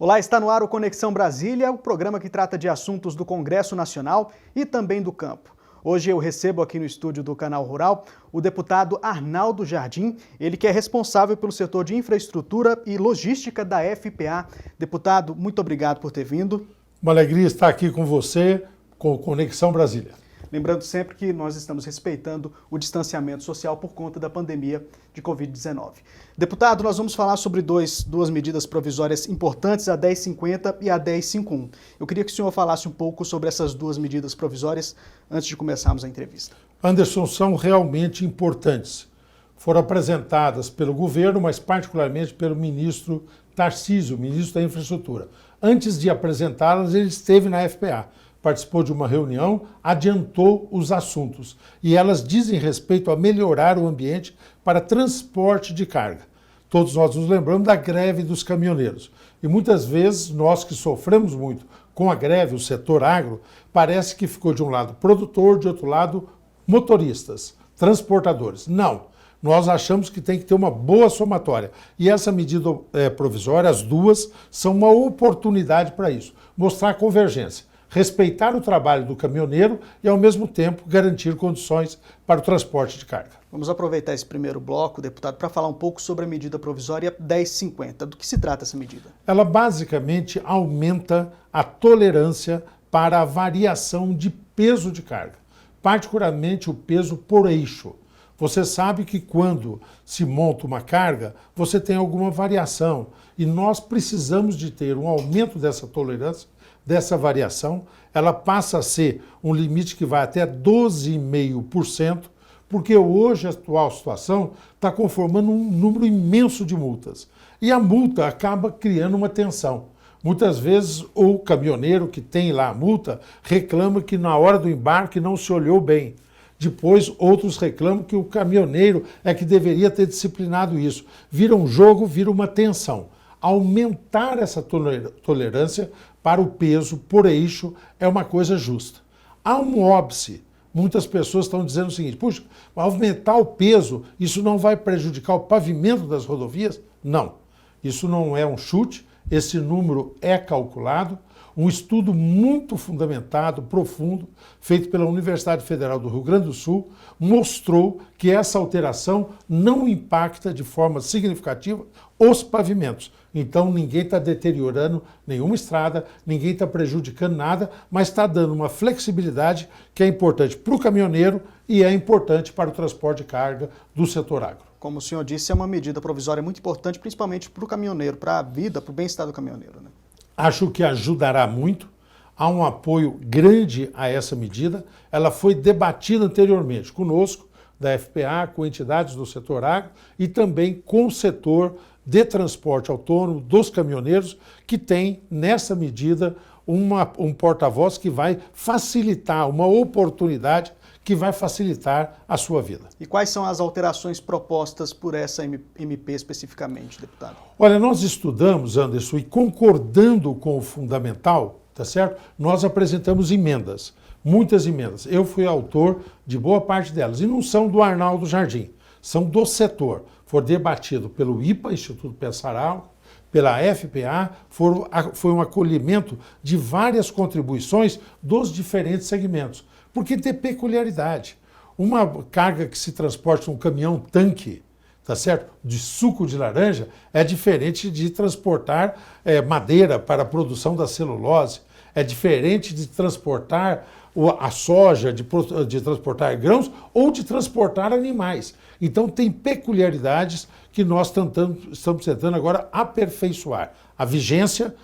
Olá, está no ar o Conexão Brasília, o programa que trata de assuntos do Congresso Nacional e também do campo. Hoje eu recebo aqui no estúdio do Canal Rural o deputado Arnaldo Jardim, ele que é responsável pelo setor de infraestrutura e logística da FPA. Deputado, muito obrigado por ter vindo. Uma alegria estar aqui com você, com o Conexão Brasília. Lembrando sempre que nós estamos respeitando o distanciamento social por conta da pandemia de Covid-19. Deputado, nós vamos falar sobre duas medidas provisórias importantes, a 1050 e a 1051. Eu queria que o senhor falasse um pouco sobre essas duas medidas provisórias antes de começarmos a entrevista. Anderson, são realmente importantes. Foram apresentadas pelo governo, mas particularmente pelo ministro Tarcísio, ministro da Infraestrutura. Antes de apresentá-las, ele esteve na FPA. Participou de uma reunião, adiantou os assuntos. E elas dizem respeito a melhorar o ambiente para transporte de carga. Todos nós nos lembramos da greve dos caminhoneiros. E muitas vezes, nós que sofremos muito com a greve, o setor agro, parece que ficou de um lado produtor, de outro lado motoristas, transportadores. Não. Nós achamos que tem que ter uma boa somatória. E essa medida provisória, as duas, são uma oportunidade para isso. Mostrar a convergência. Respeitar o trabalho do caminhoneiro e, ao mesmo tempo, garantir condições para o transporte de carga. Vamos aproveitar esse primeiro bloco, deputado, para falar um pouco sobre a medida provisória 1050. Do que se trata essa medida? Ela basicamente aumenta a tolerância para a variação de peso de carga, particularmente o peso por eixo. Você sabe que quando se monta uma carga, você tem alguma variação e nós precisamos de ter um aumento dessa tolerância, dessa variação. Ela passa a ser um limite que vai até 12,5%, porque hoje a atual situação está conformando um número imenso de multas. E a multa acaba criando uma tensão. Muitas vezes o caminhoneiro que tem lá a multa reclama que na hora do embarque não se olhou bem. Depois outros reclamam que o caminhoneiro é que deveria ter disciplinado isso. Vira um jogo, vira uma tensão. Aumentar essa tolerância para o peso por eixo é uma coisa justa. Há um óbice. Muitas pessoas estão dizendo o seguinte: puxa, aumentar o peso, isso não vai prejudicar o pavimento das rodovias? Não. Isso não é um chute, esse número é calculado. Um estudo muito fundamentado, profundo, feito pela Universidade Federal do Rio Grande do Sul, mostrou que essa alteração não impacta de forma significativa os pavimentos. Então ninguém está deteriorando nenhuma estrada, ninguém está prejudicando nada, mas está dando uma flexibilidade que é importante para o caminhoneiro e é importante para o transporte de carga do setor agro. Como o senhor disse, é uma medida provisória muito importante, principalmente para o caminhoneiro, para a vida, para o bem-estar do caminhoneiro, né? Acho que ajudará muito. Há um apoio grande a essa medida. Ela foi debatida anteriormente conosco, da FPA, com entidades do setor agro e também com o setor de transporte autônomo dos caminhoneiros, que tem, nessa medida, um porta-voz que vai facilitar, uma oportunidade que vai facilitar a sua vida. E quais são as alterações propostas por essa MP especificamente, deputado? Olha, nós estudamos, Anderson, e concordando com o fundamental, tá certo? Nós apresentamos emendas, muitas emendas. Eu fui autor de boa parte delas, e não são do Arnaldo Jardim, são do setor. Foram debatidos pelo IPA, Instituto Pensaral, pela FPA, foi um acolhimento de várias contribuições dos diferentes segmentos, porque tem peculiaridade. Uma carga que se transporta num caminhão-tanque, tá certo? De suco de laranja, é diferente de transportar madeira para a produção da celulose, é diferente de transportar a soja, de transportar grãos ou de transportar animais. Então tem peculiaridades que nós estamos tentando agora aperfeiçoar. A vigência,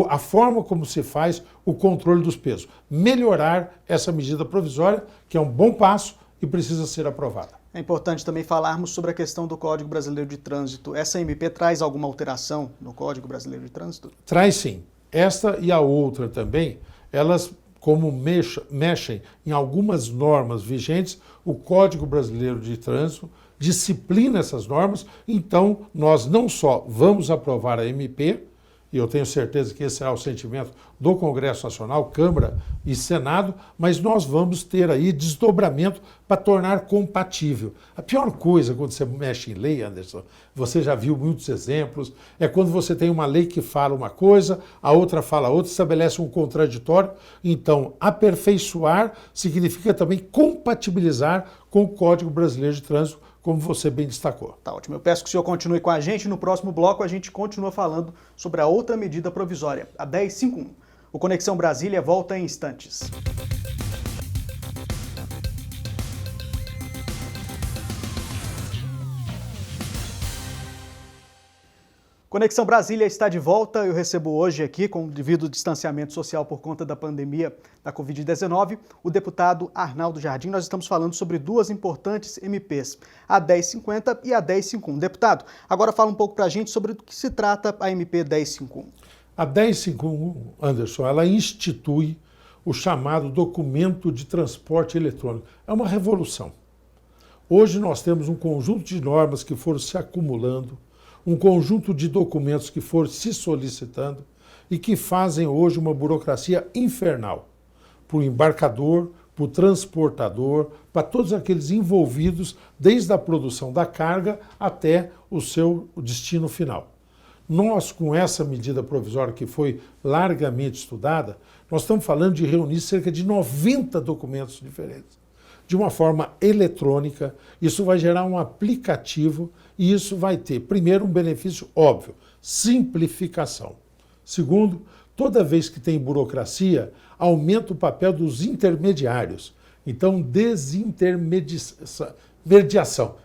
a forma como se faz o controle dos pesos. Melhorar essa medida provisória, que é um bom passo e precisa ser aprovada. É importante também falarmos sobre a questão do Código Brasileiro de Trânsito. Essa MP traz alguma alteração no Código Brasileiro de Trânsito? Traz sim. Esta e a outra também, elas como mexem em algumas normas vigentes, o Código Brasileiro de Trânsito disciplina essas normas, então nós não só vamos aprovar a MP, e eu tenho certeza que esse será o sentimento do Congresso Nacional, Câmara e Senado, mas nós vamos ter aí desdobramento para tornar compatível. A pior coisa quando você mexe em lei, Anderson, você já viu muitos exemplos, é quando você tem uma lei que fala uma coisa, a outra fala outra, estabelece um contraditório. Então, aperfeiçoar significa também compatibilizar com o Código Brasileiro de Trânsito, como você bem destacou. Tá ótimo. Eu peço que o senhor continue com a gente. No próximo bloco, a gente continua falando sobre a outra medida provisória, a 1051. O Conexão Brasília volta em instantes. Conexão Brasília está de volta. Eu recebo hoje aqui, com o devido distanciamento social por conta da pandemia da Covid-19, o deputado Arnaldo Jardim. Nós estamos falando sobre duas importantes MPs, a 1050 e a 1051. Deputado, agora fala um pouco para a gente sobre o que se trata a MP 1051. A 1051, Anderson, ela institui o chamado documento de transporte eletrônico. É uma revolução. Hoje nós temos um conjunto de normas que foram se acumulando, um conjunto de documentos que foram se solicitando e que fazem hoje uma burocracia infernal para o embarcador, para o transportador, para todos aqueles envolvidos, desde a produção da carga até o seu destino final. Nós, com essa medida provisória que foi largamente estudada, nós estamos falando de reunir cerca de 90 documentos diferentes. De uma forma eletrônica, isso vai gerar um aplicativo e isso vai ter, primeiro, um benefício óbvio, simplificação. Segundo, toda vez que tem burocracia, aumenta o papel dos intermediários. Então, desintermediação.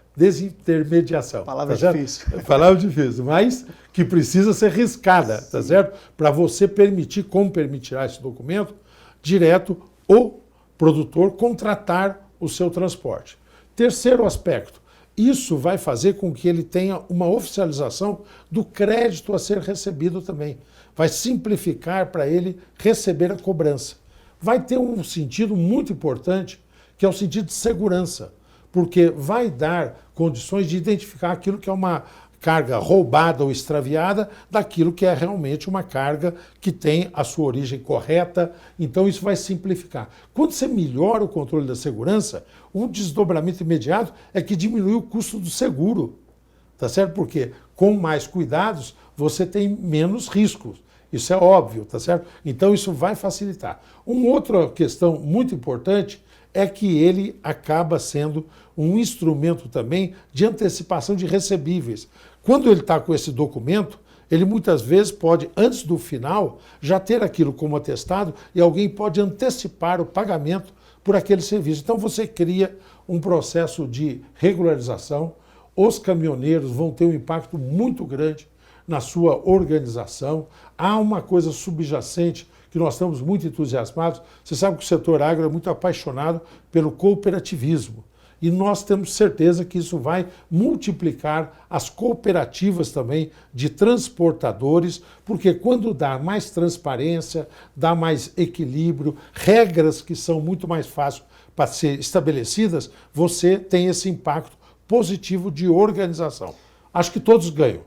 Palavra tá difícil. Palavra difícil, mas que precisa ser riscada, tá certo? Para você permitir, como permitirá esse documento, direto o produtor contratar o seu transporte. Terceiro aspecto, isso vai fazer com que ele tenha uma oficialização do crédito a ser recebido também. Vai simplificar para ele receber a cobrança. Vai ter um sentido muito importante, que é o sentido de segurança, porque vai dar condições de identificar aquilo que é uma carga roubada ou extraviada daquilo que é realmente uma carga que tem a sua origem correta. Então isso vai simplificar. Quando você melhora o controle da segurança, um desdobramento imediato é que diminui o custo do seguro. Tá certo? Porque com mais cuidados você tem menos riscos. Isso é óbvio, tá certo? Então isso vai facilitar. Uma outra questão muito importante é que ele acaba sendo um instrumento também de antecipação de recebíveis. Quando ele está com esse documento, ele muitas vezes pode, antes do final, já ter aquilo como atestado e alguém pode antecipar o pagamento por aquele serviço. Então você cria um processo de regularização, os caminhoneiros vão ter um impacto muito grande na sua organização. Há uma coisa subjacente que nós estamos muito entusiasmados. Você sabe que o setor agro é muito apaixonado pelo cooperativismo. E nós temos certeza que isso vai multiplicar as cooperativas também de transportadores, porque quando dá mais transparência, dá mais equilíbrio, regras que são muito mais fáceis para ser estabelecidas, você tem esse impacto positivo de organização. Acho que todos ganham.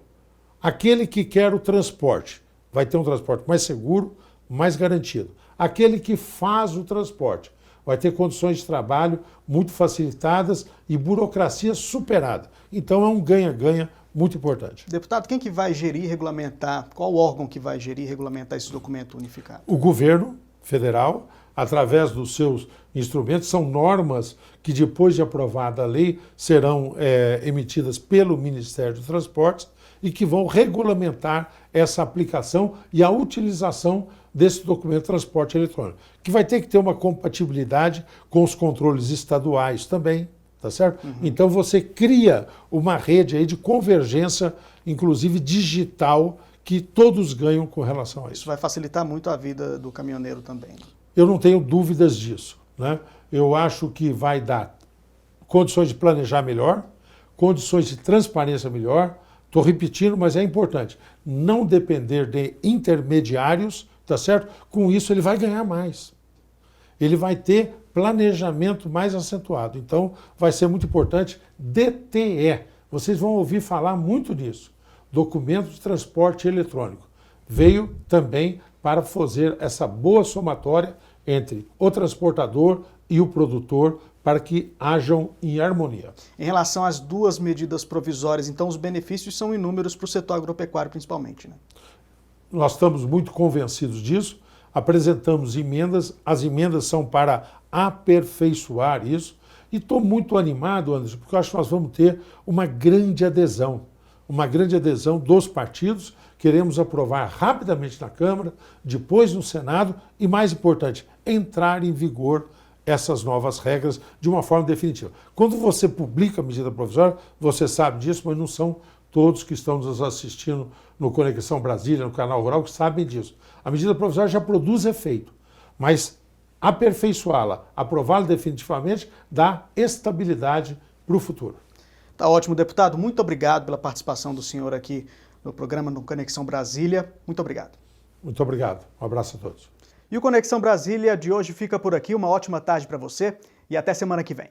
Aquele que quer o transporte vai ter um transporte mais seguro, mais garantido. Aquele que faz o transporte vai ter condições de trabalho muito facilitadas e burocracia superada. Então é um ganha-ganha muito importante. Deputado, quem que vai gerir e regulamentar, qual órgão que vai gerir e regulamentar esse documento unificado? O governo federal, através dos seus instrumentos, são normas que depois de aprovada a lei serão emitidas pelo Ministério dos Transportes e que vão regulamentar essa aplicação e a utilização desse documento de transporte eletrônico, que vai ter que ter uma compatibilidade com os controles estaduais também, tá certo? Uhum. Então você cria uma rede aí de convergência, inclusive digital, que todos ganham com relação a isso. Isso vai facilitar muito a vida do caminhoneiro também. Eu não tenho dúvidas disso, né? Eu acho que vai dar condições de planejar melhor, condições de transparência melhor. Estou repetindo, mas é importante. Não depender de intermediários, tá certo? Com isso ele vai ganhar mais. Ele vai ter planejamento mais acentuado. Então vai ser muito importante DTE. Vocês vão ouvir falar muito disso. Documento de transporte eletrônico. veio também para fazer essa boa somatória entre o transportador e o produtor para que hajam em harmonia. Em relação às duas medidas provisórias, então os benefícios são inúmeros para o setor agropecuário principalmente, né? Nós estamos muito convencidos disso, apresentamos emendas, as emendas são para aperfeiçoar isso, e estou muito animado, Anderson, porque eu acho que nós vamos ter uma grande adesão dos partidos. Queremos aprovar rapidamente na Câmara, depois no Senado e, mais importante, entrar em vigor essas novas regras de uma forma definitiva. Quando você publica a medida provisória, você sabe disso, mas não são todos que estão nos assistindo no Conexão Brasília, no Canal Rural, que sabem disso. A medida provisória já produz efeito, mas aperfeiçoá-la, aprová-la definitivamente, dá estabilidade para o futuro. Tá ótimo, deputado. Muito obrigado pela participação do senhor aqui no programa no Conexão Brasília. Muito obrigado. Muito obrigado. Um abraço a todos. E o Conexão Brasília de hoje fica por aqui. Uma ótima tarde para você e até semana que vem.